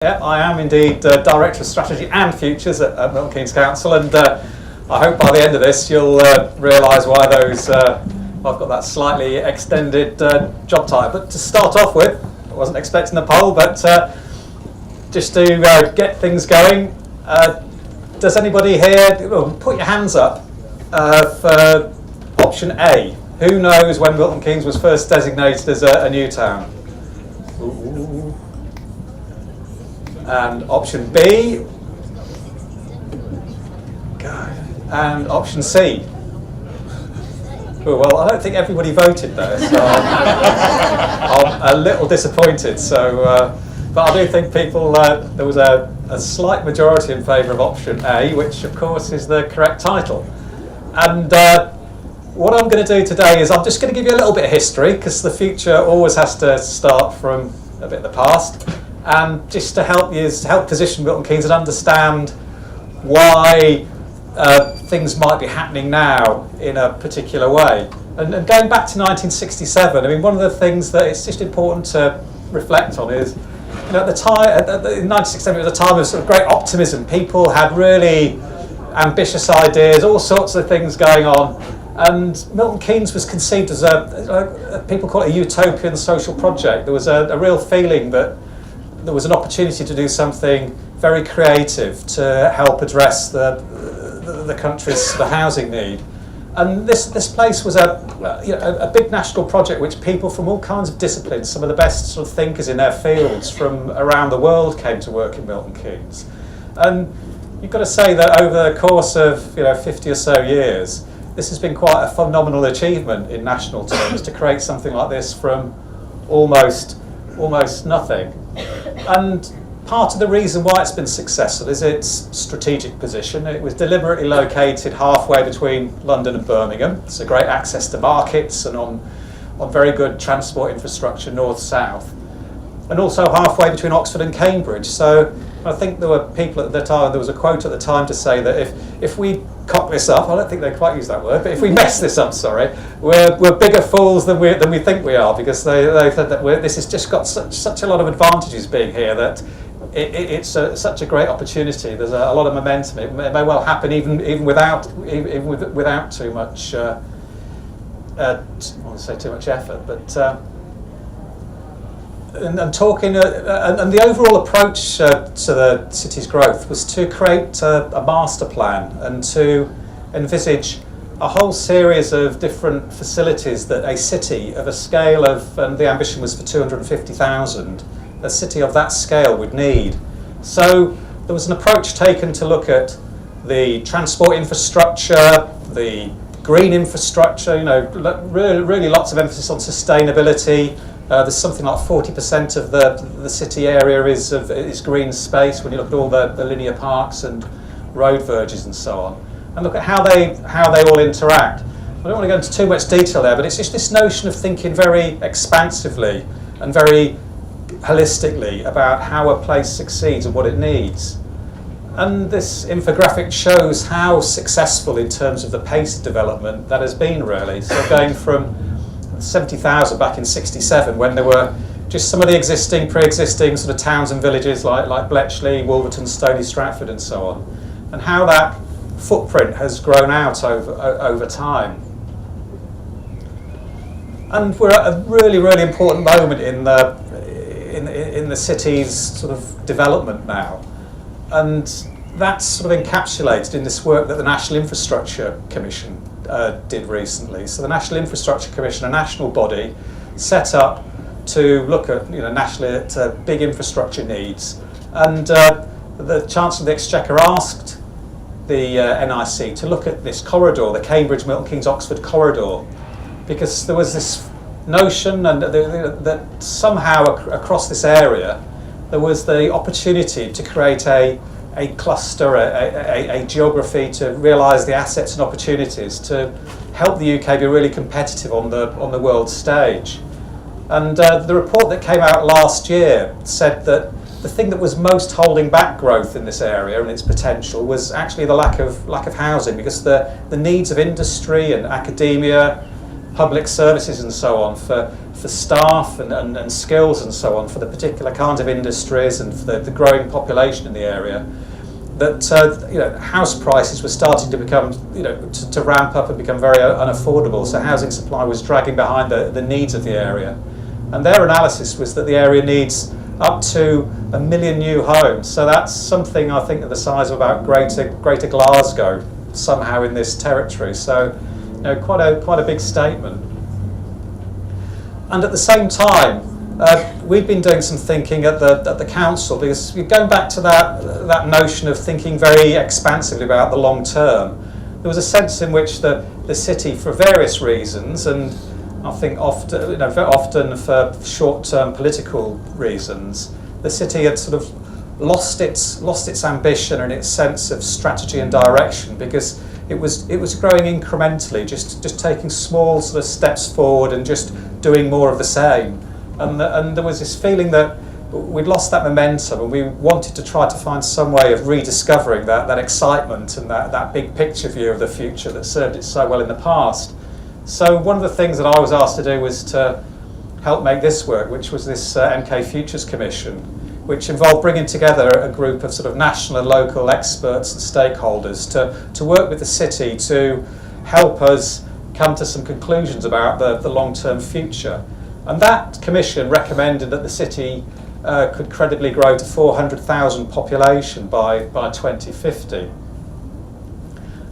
Yeah, I am indeed Director of Strategy and Futures at Milton Keynes Council, and I hope by the end of this you'll realise why I've got that slightly extended job title. But to start off with, I wasn't expecting the poll, but just to get things going, does anybody here, put your hands up for option A? Who knows when Milton Keynes was first designated as a new town? Ooh. And option B, and option C. Oh, well, I don't think everybody voted there, so I'm a little disappointed. So, but I do think people, there was a slight majority in favour of option A, which of course is the correct title. And what I'm going to do today is I'm just going to give you a little bit of history, because the future always has to start from a bit of the past. And just to help position Milton Keynes and understand why things might be happening now in a particular way. And going back to 1967, I mean, one of the things that it's just important to reflect on is, at the time, in 1967, it was a time of sort of great optimism. People had really ambitious ideas, all sorts of things going on. And Milton Keynes was conceived as people call it a utopian social project. There was a real feeling that there was an opportunity to do something very creative to help address the country's housing need. And this place was a big national project which people from all kinds of disciplines, some of the best sort of thinkers in their fields from around the world came to work in Milton Keynes. And you've got to say that over the course of 50 or so years, this has been quite a phenomenal achievement in national terms to create something like this from almost nothing. And part of the reason why it's been successful is its strategic position. It was deliberately located halfway between London and Birmingham, so great access to markets and on very good transport infrastructure north-south, and also halfway between Oxford and Cambridge. So I think there were people at the time, there was a quote at the time to say that if we cock this up, I don't think they quite use that word, but if we mess this up, we're bigger fools than we think we are, because they said that this has just got such a lot of advantages being here that it's such a great opportunity. There's a lot of momentum. It may well happen even without too much. I don't want to say too much effort, but. And talking, and the overall approach to the city's growth was to create a master plan and to envisage a whole series of different facilities that a city of a scale of, and the ambition was for 250,000, a city of that scale would need. So there was an approach taken to look at the transport infrastructure, the green infrastructure, really lots of emphasis on sustainability. There's something like 40% of the city area is green space when you look at all the linear parks and road verges and so on, and look at how they all interact. I don't want to go into too much detail there, but it's just this notion of thinking very expansively and very holistically about how a place succeeds and what it needs. And this infographic shows how successful in terms of the pace of development that has been, really. So going from 70,000 back in 67, when there were just some of the pre-existing sort of towns and villages like Bletchley, Wolverton, Stony Stratford and so on, and how that footprint has grown out over time. And we're at a really, really important moment in the city's sort of development now, and that's sort of encapsulated in this work that the National Infrastructure Commission did recently. So the National Infrastructure Commission, a national body set up to look at nationally at big infrastructure needs, and the Chancellor of the Exchequer asked the NIC to look at this corridor, the Cambridge, Milton Keynes, Oxford corridor, because there was this notion that somehow across this area there was the opportunity to create a cluster, a geography to realise the assets and opportunities to help the UK be really competitive on the world stage. And the report that came out last year said that the thing that was most holding back growth in this area and its potential was actually the lack of housing, because the needs of industry and academia, public services and so on, for staff and skills and so on, for the particular kinds of industries and for the growing population in the area, that house prices were starting to become, to ramp up and become very unaffordable. So housing supply was dragging behind the needs of the area. And their analysis was that the area needs up to 1 million new homes. So that's something, I think, of the size of about Greater Glasgow, somehow in this territory. So, quite a big statement. And at the same time, we've been doing some thinking at the council, because you're going back to that notion of thinking very expansively about the long term. There was a sense in which the city, for various reasons, and I think often, very often for short-term political reasons, the city had sort of lost its ambition and its sense of strategy and direction, because it was growing incrementally, just taking small sort of steps forward and just doing more of the same. And there was this feeling that we'd lost that momentum, and we wanted to try to find some way of rediscovering that excitement and that big picture view of the future that served it so well in the past. So one of the things that I was asked to do was to help make this work, which was this MK Futures Commission, which involved bringing together a group of sort of national and local experts and stakeholders to work with the city to help us come to some conclusions about the long-term future. And that commission recommended that the city could credibly grow to 400,000 population by 2050.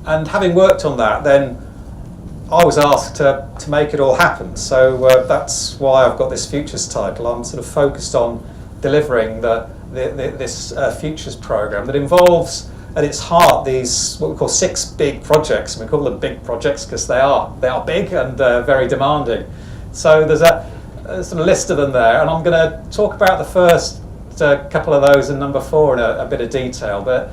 And having worked on that, then I was asked to make it all happen. So that's why I've got this Futures title. I'm sort of focused on delivering this Futures programme that involves at its heart these what we call 6 big projects. And we call them big projects because they are big and very demanding. So there's a sort of list of them there, and I'm going to talk about the first couple of those and number 4 in a bit of detail. But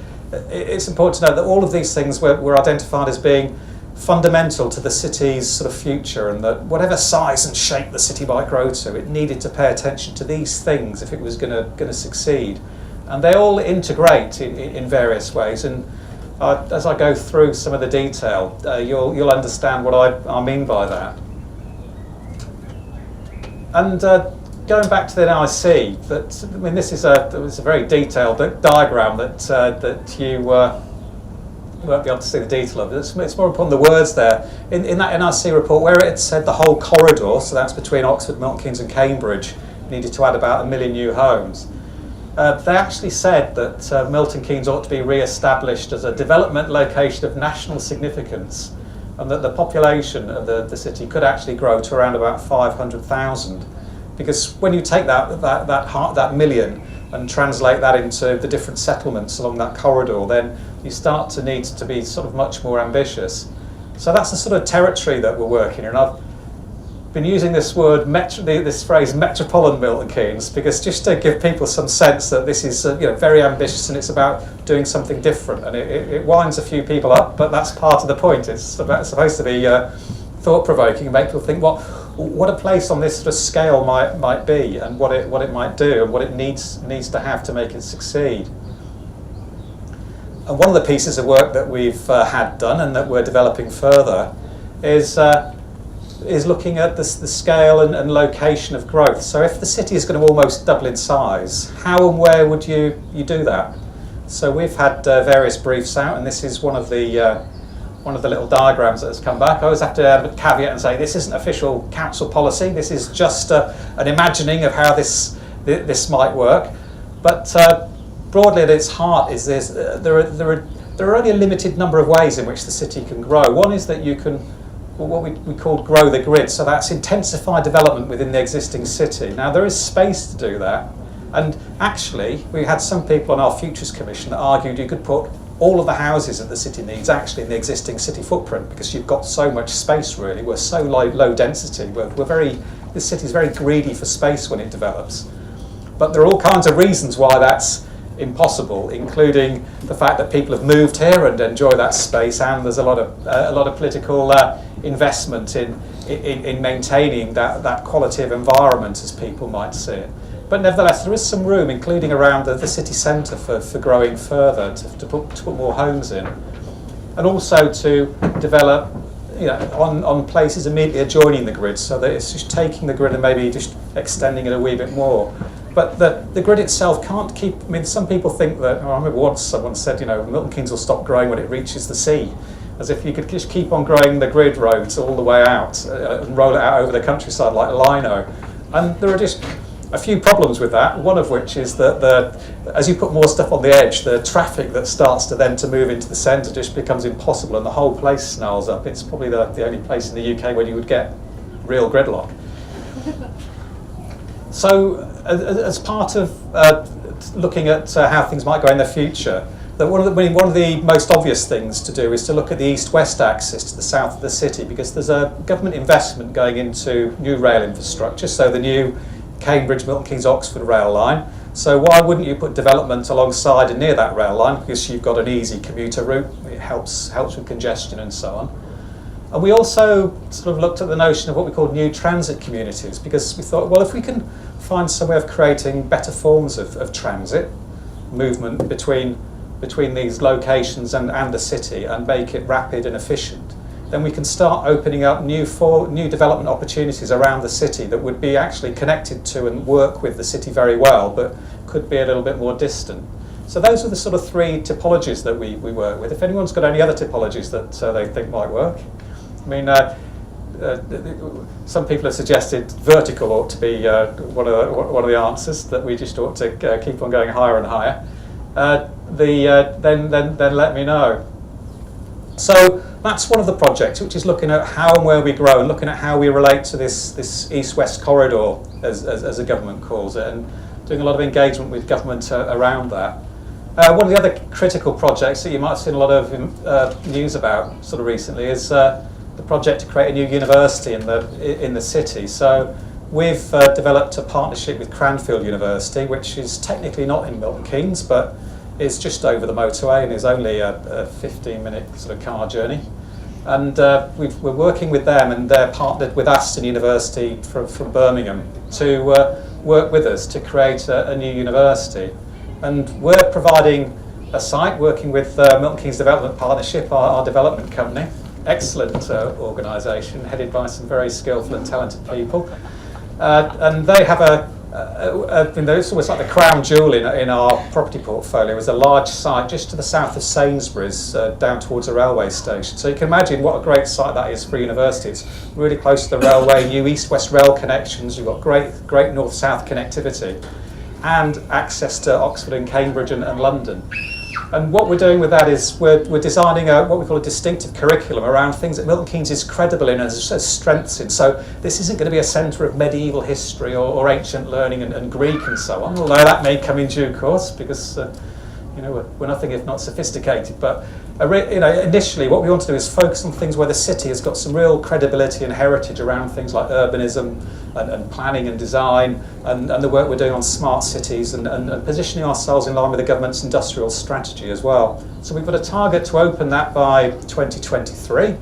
it's important to note that all of these things were identified as being fundamental to the city's sort of future, and that whatever size and shape the city might grow to, it needed to pay attention to these things if it was going to succeed. And they all integrate in various ways. And as I go through some of the detail, you'll understand what I mean by that. And going back to the NIC, this is a very detailed diagram that you won't be able to see the detail of it. It's more upon the words there. In that NIC report, where it said the whole corridor, so that's between Oxford, Milton Keynes and Cambridge, needed to add about 1 million new homes. They actually said that Milton Keynes ought to be re-established as a development location of national significance, and that the population of the city could actually grow to around about 500,000. Because when you take that million and translate that into the different settlements along that corridor, then you start to need to be sort of much more ambitious. So that's the sort of territory that we're working in. I've been using this phrase metropolitan Milton Keynes, because just to give people some sense that this is very ambitious and it's about doing something different, and it winds a few people up, but that's part of the point. It's supposed to be thought-provoking and make people think what a place on this sort of scale might be, and what it might do, and what it needs to have to make it succeed. And one of the pieces of work that we've had done and that we're developing further is looking at the scale and location of growth. So if the city is going to almost double in size, how and where would you do that? So we've had various briefs out, and this is one of the little diagrams that has come back. I always have to add a caveat and say this isn't official council policy. This is just an imagining of how this might work. But broadly at its heart is this: there are only a limited number of ways in which the city can grow. One is that you can, what we call grow the grid, so that's intensify development within the existing city. Now there is space to do that, and actually we had some people on our Futures Commission that argued you could put all of the houses that the city needs actually in the existing city footprint, because you've got so much space really. We're so low density, this city's very greedy for space when it develops. But there are all kinds of reasons why that's impossible, including the fact that people have moved here and enjoy that space, and there's a lot of political investment in maintaining that quality of environment as people might see it. But nevertheless, there is some room, including around the city centre, for growing further, to put more homes in, and also to develop on places immediately adjoining the grid, so that it's just taking the grid and maybe just extending it a wee bit more. But the grid itself can't keep. I mean, some people think that. I remember once someone said, Milton Keynes will stop growing when it reaches the sea, as if you could just keep on growing the grid roads all the way out and roll it out over the countryside like lino. And there are just a few problems with that. One of which is that as you put more stuff on the edge, the traffic that starts to move into the centre just becomes impossible, and the whole place snarls up. It's probably the only place in the UK where you would get real gridlock. So, as part of looking at how things might go in the future, one of the most obvious things to do is to look at the east-west axis to the south of the city, because there's a government investment going into new rail infrastructure, so the new Cambridge, Milton Keynes, Oxford rail line. So why wouldn't you put development alongside and near that rail line, because you've got an easy commuter route, it helps with congestion and so on. And we also sort of looked at the notion of what we call new transit communities, because we thought, well, if we can find some way of creating better forms of transit, movement between these locations and the city, and make it rapid and efficient, then we can start opening up new development opportunities around the city that would be actually connected to and work with the city very well, but could be a little bit more distant. So those are the sort of three typologies that we work with. If anyone's got any other typologies that they think might work. I mean, some people have suggested vertical ought to be one of the answers, that we just ought to keep on going higher and higher. Then let me know. So that's one of the projects, which is looking at how and where we grow, and looking at how we relate to this east-west corridor, as the government calls it, and doing a lot of engagement with government around that. One of the other critical projects that you might have seen a lot of news about sort of recently is the project to create a new university in the city. So we've developed a partnership with Cranfield University, which is technically not in Milton Keynes, but is just over the motorway and is only a 15-minute sort of car journey. And we're working with them, and they're partnered with Aston University from Birmingham to work with us to create a new university. And we're providing a site, working with Milton Keynes Development Partnership, our development company. Excellent organisation, headed by some very skillful and talented people. And they have it's almost like the crown jewel in our property portfolio. Is a large site just to the south of Sainsbury's, down towards a railway station. So you can imagine what a great site that is for university. It's really close to the railway, new east-west rail connections. You've got great north-south connectivity, and access to Oxford and Cambridge and London. And what we're doing with that is we're designing what we call a distinctive curriculum around things that Milton Keynes is credible in and has strengths in. So this isn't going to be a centre of medieval history or ancient learning and Greek and so on, although that may come in due course, because we're nothing if not sophisticated. But initially what we want to do is focus on things where the city has got some real credibility and heritage around things like urbanism and planning and design, and the work we're doing on smart cities and positioning ourselves in line with the government's industrial strategy as well. So we've got a target to open that by 2023.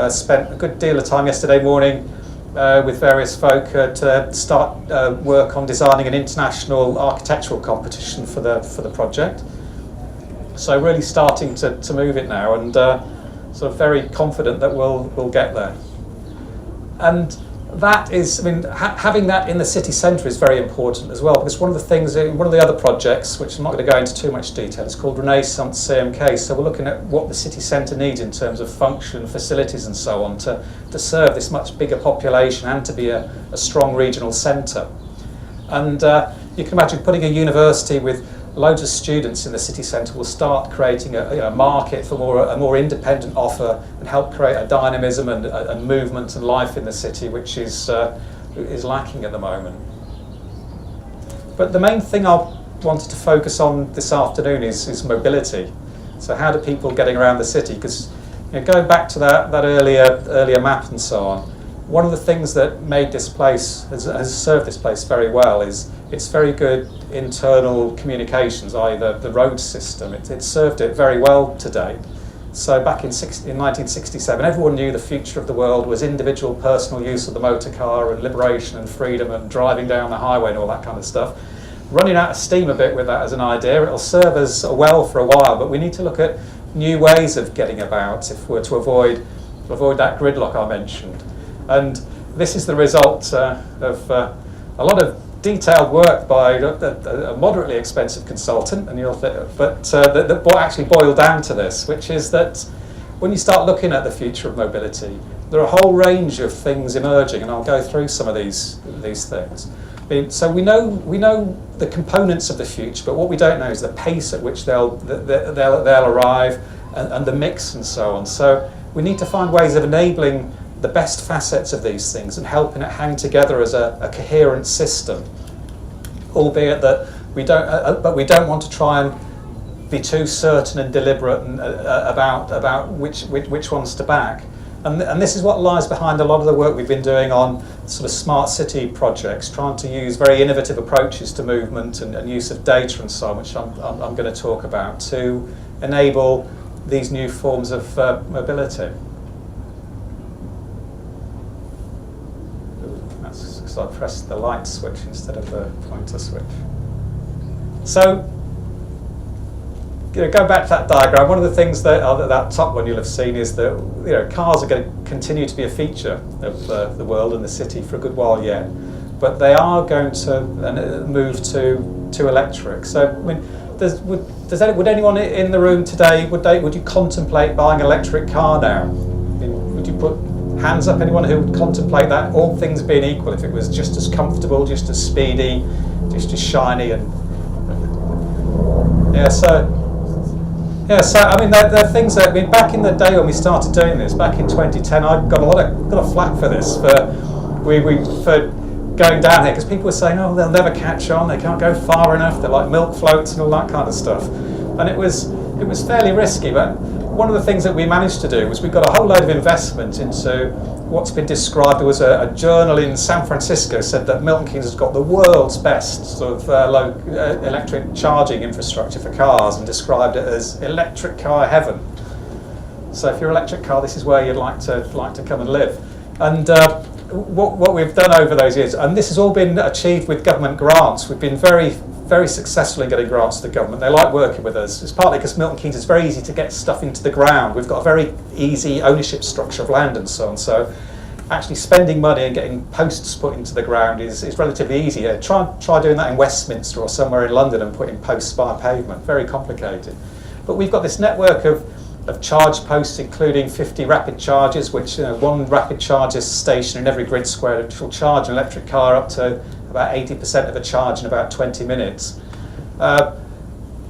Spent a good deal of time yesterday morning with various folk to start work on designing an international architectural competition for the project. So really starting to move it now, and sort of very confident that we'll get there. And that is, having that in the city centre is very important as well, because one of the other projects, which I'm not going to go into too much detail, is called Renaissance CMK. So we're looking at what the city centre needs in terms of function, facilities and so on to serve this much bigger population and to be a strong regional centre. And you can imagine putting a university with loads of students in the city centre will start creating a market for a more independent offer, and help create a dynamism and movement and life in the city, which is lacking at the moment. But the main thing I wanted to focus on this afternoon is mobility. So how do people getting around the city? Because going back to that earlier map and so on, one of the things that made this place, has served this place very well, is its very good internal communications, i.e. the road system. It served it very well to date. So back in 1967, everyone knew the future of the world was individual personal use of the motor car and liberation and freedom and driving down the highway and all that kind of stuff. Running out of steam a bit with that as an idea. It'll serve us well for a while, but we need to look at new ways of getting about if we're to avoid to avoid that gridlock I mentioned. And this is the result of a lot of detailed work by a moderately expensive consultant, and that actually boiled down to this, which is that when you start looking at the future of mobility, there are a whole range of things emerging, and I'll go through some of these things. So we know the components of the future, but what we don't know is the pace at which they'll arrive, and the mix and so on. So we need to find ways of enabling the best facets of these things and helping it hang together as a coherent system. Albeit that we don't want to try and be too certain and deliberate about which ones to back. And this is what lies behind a lot of the work we've been doing on sort of smart city projects, trying to use very innovative approaches to movement and use of data and so on, which I'm going to talk about, to enable these new forms of mobility. That's because I pressed the light switch instead of the pointer switch. So, going back to that diagram, one of the things that top one you'll have seen is that cars are going to continue to be a feature of the world and the city for a good while yet, but they are going to move to electric. So, I mean, would anyone in the room today would you contemplate buying an electric car now? I mean, would you put hands up? Anyone who would contemplate that? All things being equal, if it was just as comfortable, just as speedy, just as shiny, and so I mean, there are things that, I mean, back in the day when we started doing this, back in 2010, I got a lot of flack for this, for going down here, because people were saying, oh, they'll never catch on, they can't go far enough, they're like milk floats and all that kind of stuff. And it was fairly risky, but one of the things that we managed to do was we got a whole load of investment into what's been described. There was a journal in San Francisco said that Milton Keynes has got the world's best sort of low electric charging infrastructure for cars, and described it as electric car heaven. So if you're an electric car, this is where you'd like to come and live. And what we've done over those years, and this has all been achieved with government grants. We've been very, very successful in getting grants to the government. They like working with us. It's partly because Milton Keynes is very easy to get stuff into the ground. We've got a very easy ownership structure of land and so on. So actually spending money and getting posts put into the ground is relatively easy. Try doing that in Westminster or somewhere in London and putting posts by pavement. Very complicated. But we've got this network of charge posts, including 50 rapid chargers, which one rapid charger station in every grid square, which will charge an electric car up to about 80% of a charge in about 20 minutes.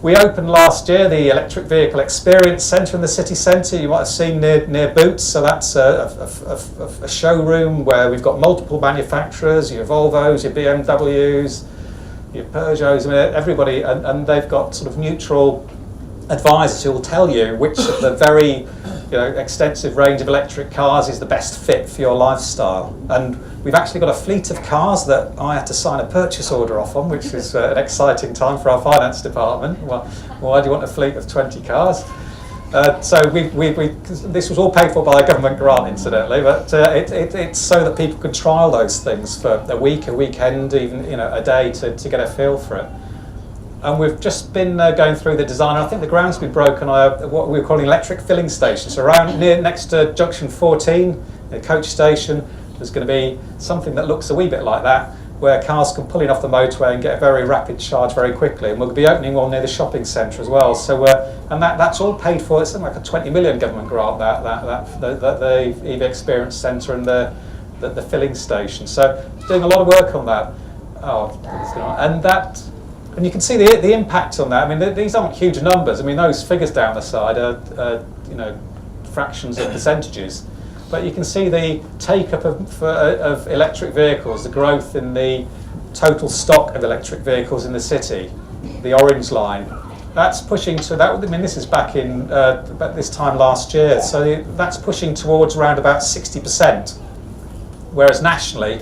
We opened last year the Electric Vehicle Experience Centre in the city centre. You might have seen near Boots. So that's a showroom where we've got multiple manufacturers, your Volvos, your BMWs, your Peugeots, I mean, everybody, and they've got sort of neutral advisors who will tell you which of the very extensive range of electric cars is the best fit for your lifestyle. And we've actually got a fleet of cars that I had to sign a purchase order off on, which is an exciting time for our finance department. Well, why do you want a fleet of 20 cars? So this was all paid for by a government grant, incidentally, but it's so that people can trial those things for a week, a weekend, even a day to get a feel for it. And we've just been going through the design. I think the ground's been broken on what we're calling electric filling stations. So next to junction 14, the coach station, there's going to be something that looks a wee bit like that, where cars can pull in off the motorway and get a very rapid charge very quickly. And we'll be opening one near the shopping centre as well. So and that's all paid for. It's something like a 20 million government grant, the EV Experience Centre and the filling station. So doing a lot of work on that. And you can see the impact on that. I mean, these aren't huge numbers. I mean, those figures down the side are fractions of percentages. But you can see the take-up of electric vehicles, the growth in the total stock of electric vehicles in the city, the orange line. That's pushing to that. I mean, this is back in about this time last year. So that's pushing towards around about 60%, whereas nationally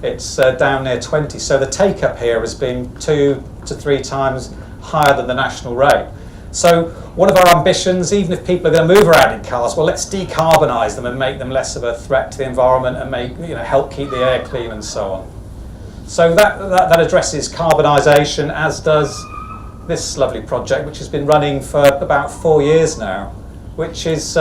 it's down near 20. So the take-up here has been 2 to 3 times higher than the national rate. So one of our ambitions, even if people are going to move around in cars, well, let's decarbonise them and make them less of a threat to the environment and help keep the air clean and so on. So that addresses carbonisation, as does this lovely project, which has been running for about 4 years now. which is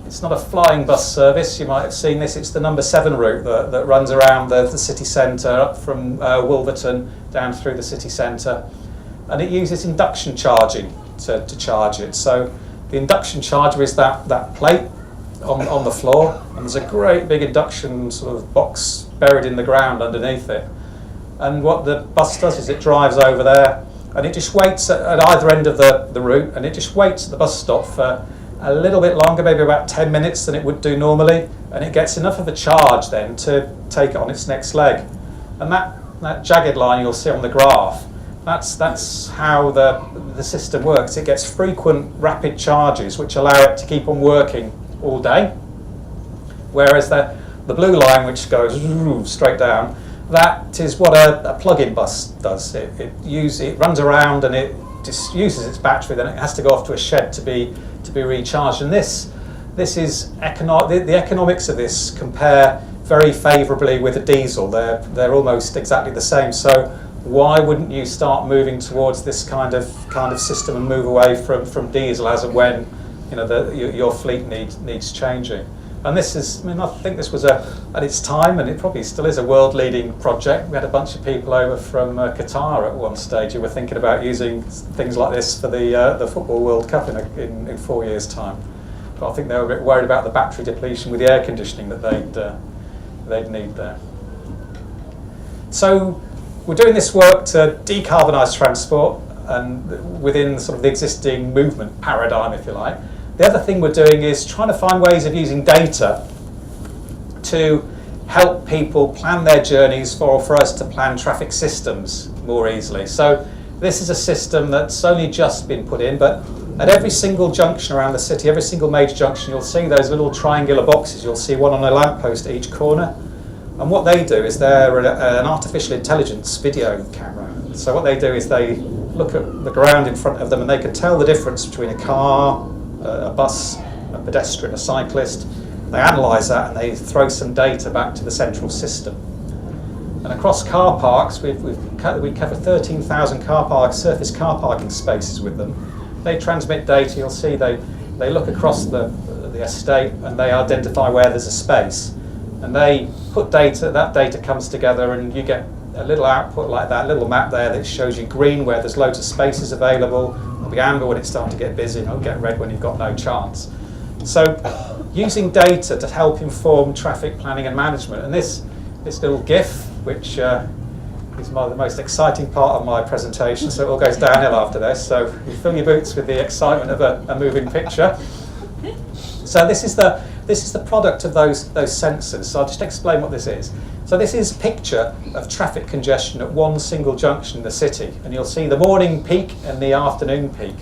it's not a flying bus service. You might have seen this. It's the number 7 route that runs around the city centre, up from Wolverton down through the city centre, and it uses induction charging to charge it. So the induction charger is that plate on the floor, and there's a great big induction sort of box buried in the ground underneath it. And what the bus does is it drives over there, and it just waits at either end of the route, and it just waits at the bus stop for a little bit longer, maybe about 10 minutes than it would do normally, and it gets enough of a charge then to take it on its next leg. And that jagged line you'll see on the graph, that's how the system works. It gets frequent rapid charges which allow it to keep on working all day, whereas the blue line, which goes straight down, that is what a plug-in bus does. It runs around and it just uses its battery, then it has to go off to a shed to be recharged. And this is the economics of this compare very favourably with a diesel. They're almost exactly the same. So why wouldn't you start moving towards this kind of system and move away from diesel as and when your fleet needs changing? And this is, I think this was at its time, and it probably still is, a world-leading project. We had a bunch of people over from Qatar at one stage who were thinking about using things like this for the Football World Cup in 4 years' time. But I think they were a bit worried about the battery depletion with the air conditioning that they'd need there. So we're doing this work to decarbonise transport, and within sort of the existing movement paradigm, if you like. The other thing we're doing is trying to find ways of using data to help people plan their journeys, for us to plan traffic systems more easily. So this is a system that's only just been put in, but at every single junction around the city, every single major junction, you'll see those little triangular boxes. You'll see one on a lamppost at each corner. And what they do is they're an artificial intelligence video camera. So what they do is they look at the ground in front of them, and they can tell the difference between a car, a bus, a pedestrian, a cyclist. They analyse that and they throw some data back to the central system. And across car parks, we cover 13,000 surface car parking spaces with them. They transmit data. You'll see they look across the estate and they identify where there's a space. And they put data, that data comes together, and you get a little output like that, a little map there that shows you green where there's loads of spaces available. It'll be amber when it's starting to get busy, and it'll get red when you've got no chance. So using data to help inform traffic planning and management. And this little GIF, which is the most exciting part of my presentation, so it all goes downhill after this. So you fill your boots with the excitement of a moving picture. So this is the product of those sensors. So I'll just explain what this is. So this is a picture of traffic congestion at one single junction in the city, and you'll see the morning peak and the afternoon peak.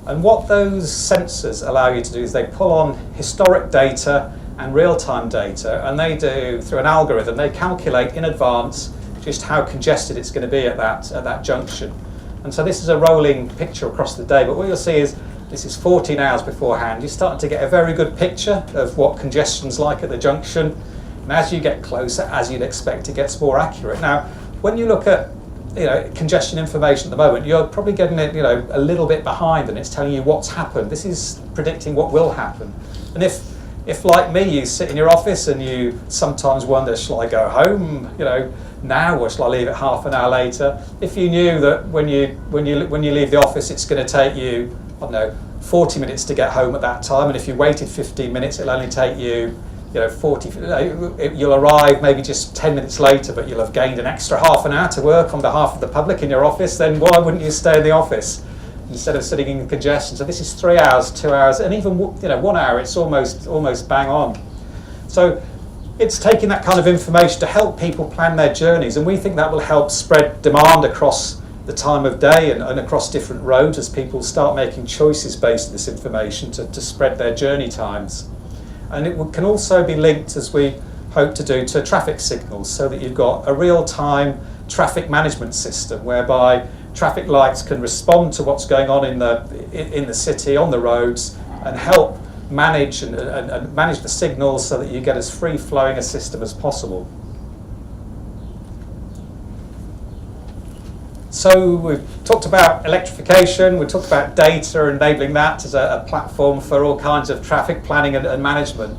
And what those sensors allow you to do is they pull on historic data and real-time data, and they do, through an algorithm, they calculate in advance just how congested it's going to be at that junction. And so this is a rolling picture across the day, but what you'll see is this is 14 hours beforehand. You're starting to get a very good picture of what congestion's like at the junction. And as you get closer, as you'd expect, it gets more accurate. Now, when you look at congestion information at the moment, you're probably getting it a little bit behind, and it's telling you what's happened. This is predicting what will happen. And if like me, you sit in your office and you sometimes wonder, shall I go home now, or shall I leave it half an hour later? If you knew that when you leave the office, it's going to take you, 40 minutes to get home at that time, and if you waited 15 minutes, it'll only take you 40, you'll arrive maybe just 10 minutes later, but you'll have gained an extra half an hour to work on behalf of the public in your office. Then why wouldn't you stay in the office instead of sitting in congestion? So this is 3 hours, 2 hours, and even 1 hour. It's almost bang on. So it's taking that kind of information to help people plan their journeys, and we think that will help spread demand across the time of day and across different roads as people start making choices based on this information to spread their journey times. And it can also be linked, as we hope to do, to traffic signals, so that you've got a real-time traffic management system whereby traffic lights can respond to what's going on in the city, on the roads, and help manage and manage the signals so that you get as free-flowing a system as possible. So we've talked about electrification, we've talked about data, enabling that as a platform for all kinds of traffic planning and management.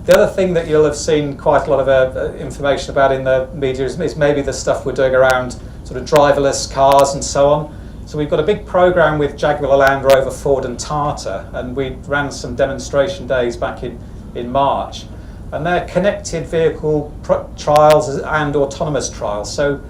The other thing that you'll have seen quite a lot of information about in the media is maybe the stuff we're doing around sort of driverless cars and so on. So we've got a big programme with Jaguar Land Rover, Ford and Tata, and we ran some demonstration days back in March. And they're connected vehicle trials and autonomous trials. So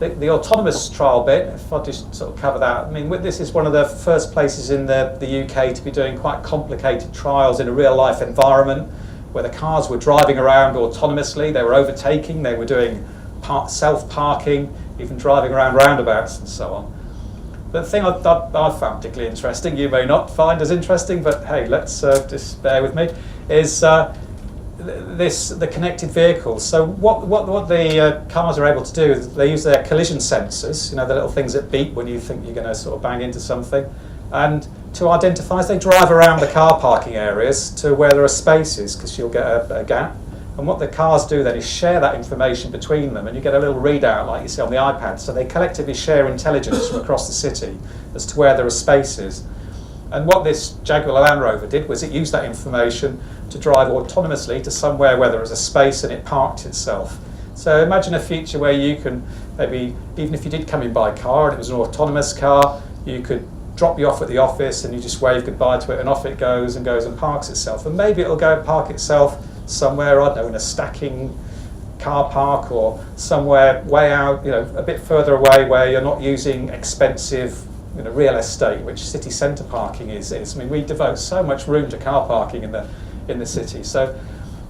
the autonomous trial bit, if I just sort of cover that, I mean, this is one of the first places in the UK to be doing quite complicated trials in a real life environment where the cars were driving around autonomously, they were overtaking, they were doing self-parking, even driving around roundabouts and so on. But the thing I found particularly interesting, you may not find as interesting, but hey, let's just bear with me, is the connected vehicles. So what the cars are able to do is they use their collision sensors, you know, the little things that beep when you think you're going to sort of bang into something, and to identify as they drive around the car parking areas to where there are spaces, because you'll get a gap. And what the cars do then is share that information between them, and you get a little readout like you see on the iPad. So they collectively share intelligence from across the city as to where there are spaces. And what this Jaguar Land Rover did was it used that information to drive autonomously to somewhere where there was a space and it parked itself. So imagine a future where you can maybe, even if you did come in by car and it was an autonomous car, you could drop you off at the office and you just wave goodbye to it and off it goes and parks itself. And maybe it'll go and park itself somewhere, I don't know, in a stacking car park or somewhere way out, you know, a bit further away where you're not using expensive, you know, real estate, which city centre parking is. I mean, we devote so much room to car parking in the city. So,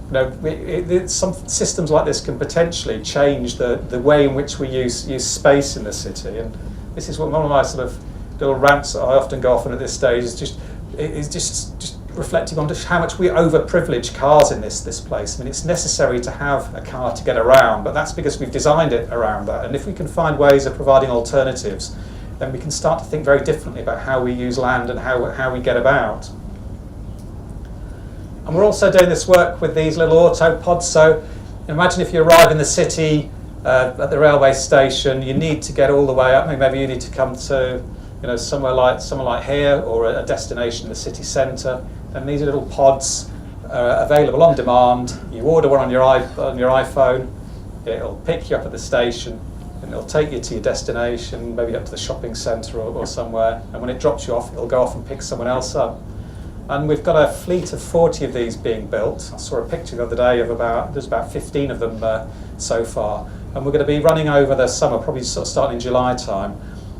you know, some systems like this can potentially change the way in which we use space in the city. And this is what one of my sort of little rants that I often go off on at this stage is just reflecting on just how much we overprivilege cars in this place. I mean, it's necessary to have a car to get around, but that's because we've designed it around that. And if we can find ways of providing alternatives, then we can start to think very differently about how we use land and how we get about. And we're also doing this work with these little AutoPods. So imagine if you arrive in the city at the railway station, you need to get all the way up. Maybe you need to come to, you know, somewhere like here or a destination in the city centre. And these little pods are available on demand. You order one on your iPhone, it'll pick you up at the station, and it'll take you to your destination, maybe up to the shopping centre or somewhere. And when it drops you off, it'll go off and pick someone else up. And we've got a fleet of 40 of these being built. I saw a picture the other day of there's about 15 of them so far. And we're going to be running over the summer, probably sort of starting in July time,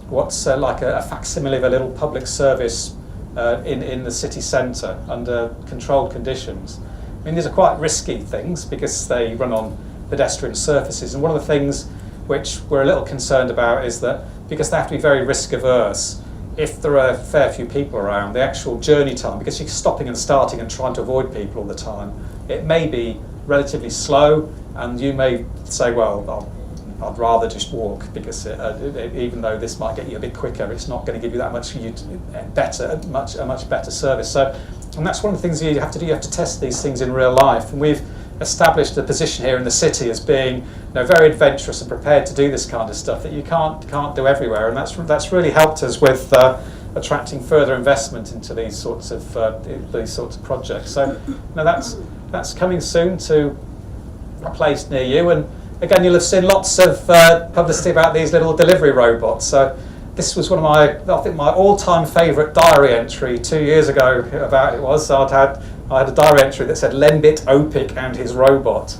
what's like a facsimile of a little public service in the city centre under controlled conditions. I mean, these are quite risky things because they run on pedestrian surfaces. And one of the things which we're a little concerned about is that because they have to be very risk averse, if there are a fair few people around, the actual journey time, because you're stopping and starting and trying to avoid people all the time, it may be relatively slow, and you may say, well, I'd rather just walk because even though this might get you a bit quicker, it's not going to give you that much a much better service. So, and that's one of the things you have to do. You have to test these things in real life, and we've established a position here in the city as being, you know, very adventurous and prepared to do this kind of stuff that you can't do everywhere, and that's really helped us with attracting further investment into these sorts of projects. So, you know, that's coming soon to a place near you. And again, you'll have seen lots of publicity about these little delivery robots. So this was one of my all-time favourite diary entry 2 years ago about it was. So I had a diary entry that said Lembit Opik and his robot.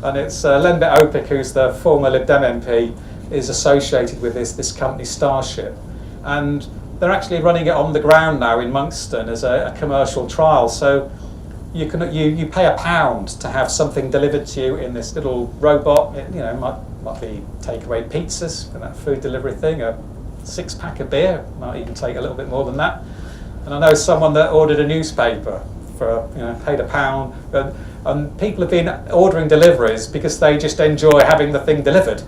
And it's Lembit Opik, who's the former Lib Dem MP, is associated with this company Starship. And they're actually running it on the ground now in Monkston as a commercial trial. So you pay £1 to have something delivered to you in this little robot. It, you know, might be takeaway pizzas and that food delivery thing, a 6-pack of beer, might even take a little bit more than that. And I know someone that ordered a newspaper for, you know, paid £1, and people have been ordering deliveries because they just enjoy having the thing delivered.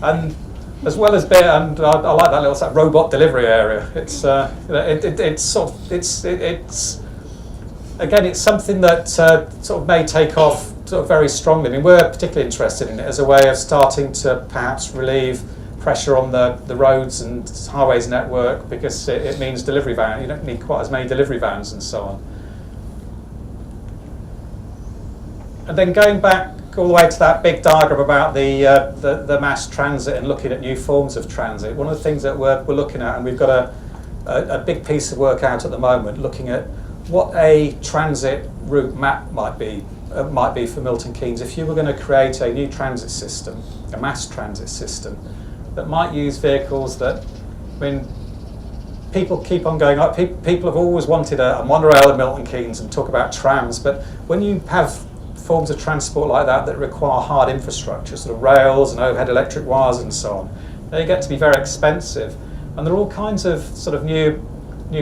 And as well as beer, and I like that little robot delivery area. It's again, it's something that sort of may take off sort of very strongly. I mean, we're particularly interested in it as a way of starting to perhaps relieve pressure on the roads and highways network, because it means delivery van. You don't need quite as many delivery vans and so on. And then going back all the way to that big diagram about the mass transit and looking at new forms of transit, one of the things that we're looking at, and we've got a big piece of work out at the moment, looking at what a transit route map might be for Milton Keynes if you were going to create a new transit system, a mass transit system, that might use vehicles that, I mean, people keep on going up. People have always wanted a monorail in Milton Keynes and talk about trams, but when you have forms of transport like that require hard infrastructure, sort of rails and overhead electric wires and so on, they get to be very expensive. And there are all kinds of sort of new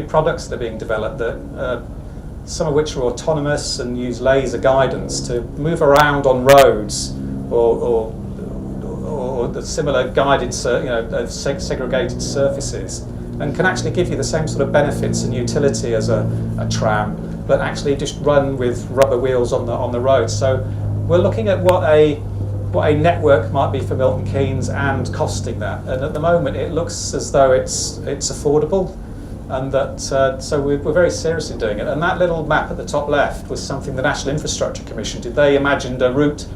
products that are being developed, that some of which are autonomous and use laser guidance to move around on roads, or the similar guided, segregated surfaces, and can actually give you the same sort of benefits and utility as a tram, but actually just run with rubber wheels on the road. So we're looking at what a network might be for Milton Keynes and costing that. And at the moment, it looks as though it's affordable, and that so we're very seriously doing it. And that little map at the top left was something the National Infrastructure Commission did. They imagined a route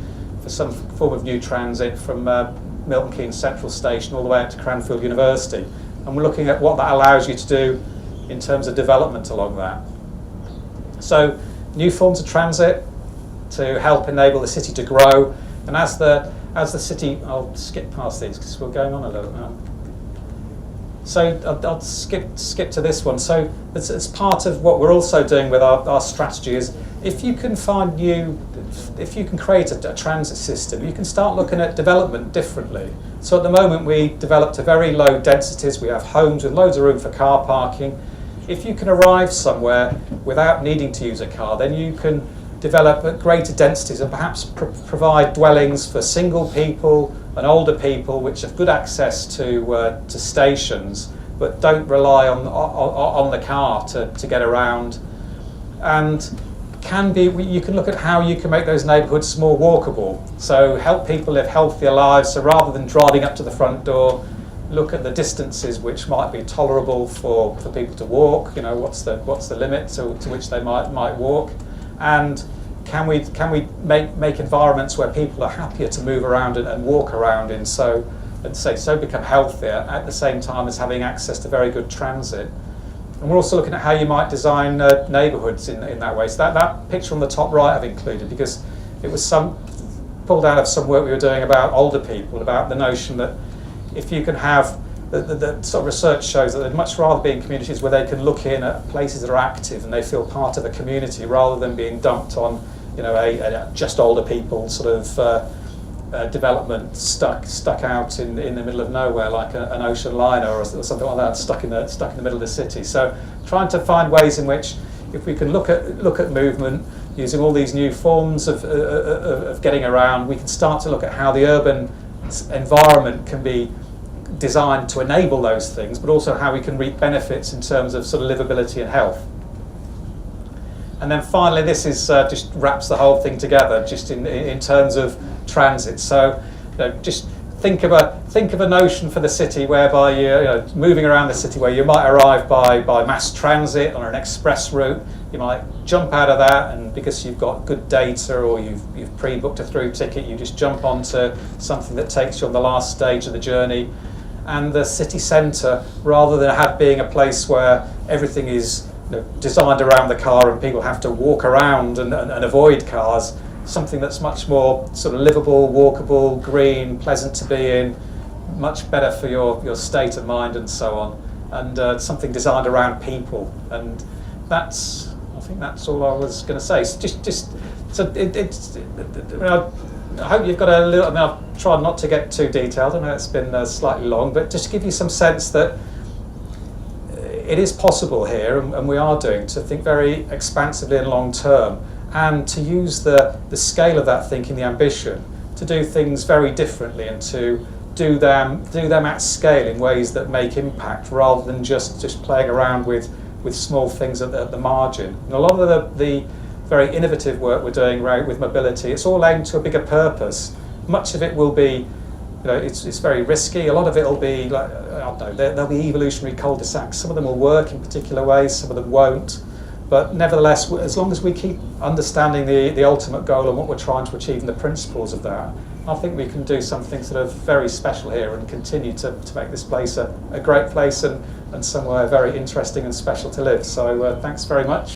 for some form of new transit from Milton Keynes Central Station all the way up to Cranfield University. And we're looking at what that allows you to do in terms of development along that. So new forms of transit to help enable the city to grow. And as the city, I'll skip past these because we're going on a little now. So I'll skip to this one. So it's part of what we're also doing with our strategy is, if you can create a transit system, you can start looking at development differently. So at the moment we develop to very low densities. We have homes with loads of room for car parking. If you can arrive somewhere without needing to use a car, then you can develop at greater densities and perhaps provide dwellings for single people and older people, which have good access to stations, but don't rely on the car to get around. And you can look at how you can make those neighbourhoods more walkable. So help people live healthier lives. So rather than driving up to the front door, look at the distances which might be tolerable for people to walk. You know, what's the limit to which they might walk, and can we make environments where people are happier to move around and walk around in, so become healthier at the same time as having access to very good transit. And we're also looking at how you might design neighbourhoods in that way. So that picture on the top right I've included because it was pulled out of some work we were doing about older people, about the notion that if you can have the sort of research shows that they'd much rather be in communities where they can look in at places that are active and they feel part of a community, rather than being dumped on, a just older people sort of development stuck out in the middle of nowhere, like an ocean liner or something like that, stuck in the middle of the city. So trying to find ways in which, if we can look at movement using all these new forms of getting around, we can start to look at how the urban environment can be designed to enable those things, but also how we can reap benefits in terms of sort of livability and health. And then finally, this is just wraps the whole thing together, just in terms of transit. So just think of a notion for the city whereby you're moving around the city, where you might arrive by mass transit on an express route. You might jump out of that, and because you've got good data or you've pre-booked a through ticket, you just jump onto something that takes you on the last stage of the journey. And the city centre, rather than being a place where everything is designed around the car and people have to walk around and avoid cars, something that's much more sort of livable, walkable, green, pleasant to be in, much better for your state of mind and so on, and something designed around people. And I think that's all I was going to say. So I hope you've got a little. I mean, I've tried not to get too detailed. I know it's been slightly long, but just to give you some sense that it is possible here, and we are doing, to think very expansively and long term, and to use the scale of that thinking, the ambition, to do things very differently and to do them at scale in ways that make impact, rather than just playing around with small things at the margin. And a lot of the very innovative work we're doing with mobility, it's all aimed to a bigger purpose. Much of it will be it's very risky. A lot of it will be like, I don't know, there'll be evolutionary cul-de-sacs. Some of them will work in particular ways, some of them won't. But nevertheless, as long as we keep understanding the ultimate goal and what we're trying to achieve and the principles of that, I think we can do something sort of very special here and continue to make this place a great place and somewhere very interesting and special to live. So thanks very much.